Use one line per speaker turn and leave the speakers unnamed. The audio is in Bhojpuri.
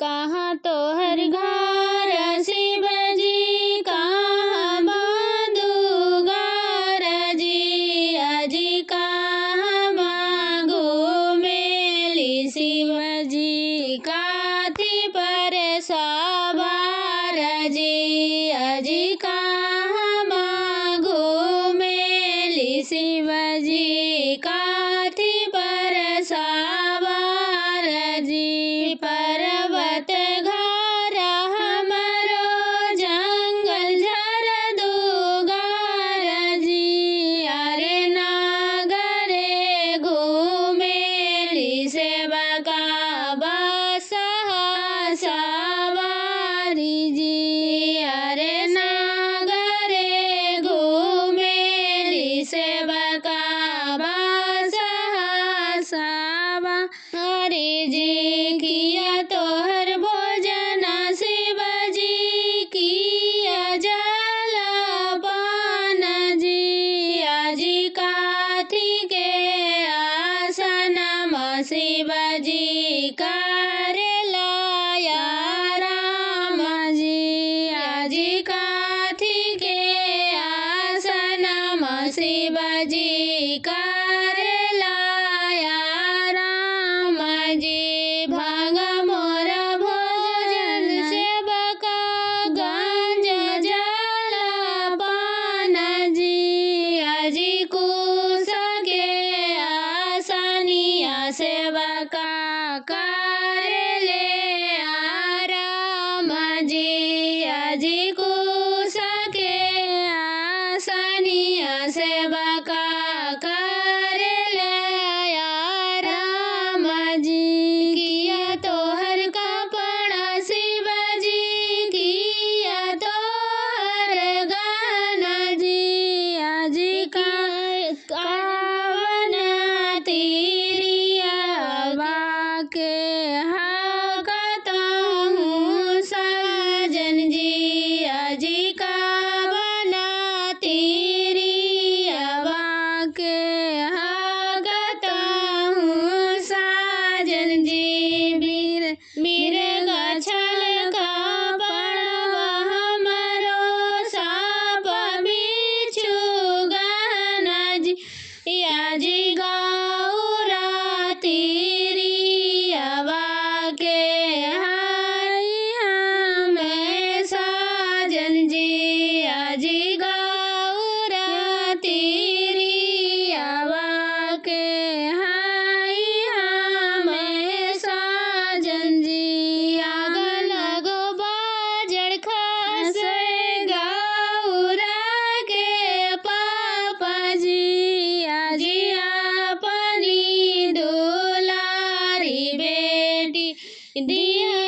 कहाँ तोहर घर शिव जी, कहाँ बांधू घर जी, अजी कहाँ मांगू मेली शिव जी, काथी पर सवार जी, अजी कहाँ मांगू मेली शिव जी, काथी पर सवार जी। पर्वत घर हमरो जंगल झर दुगार जी, अरे नागरे घूमेली सेवका बसहा सवारी जी, अरे नागरे घूमेली सेवका बसहा सवारी जी। किया तोहर भोजन शिव जी, किया जलपान जी, अजी काथी के आसन शिव जी, करेला राम जी, अजी काथी के आसन शिव जी, करेला राम जी। भांग मोर भोजन सेवका गंज जलपान जी, अजी कुश के आसनिया सेवका करेले राम जी, अजी कुश के आसनिया सेवका करेले राम जी। किया तोहर कपड़ा शिव जी, किया तोहर गहना जी, अजी कावन तीरिया बाके हकतहूँ साजन जी, अजी कावन तीरिया बाके हकतहूँ साजन जी। मिर्ग छल कपड़वा हमरो साप बिच्छू गहना जी, अजी गौरा तीरिया के हाई हमें साजन जी, अजी गौरा तीरिया के हाई हमें साजन जी। आग लगो बाजड़ खसे गौरा के पापा जी, अजी अपनी दुलारी बेटी दिया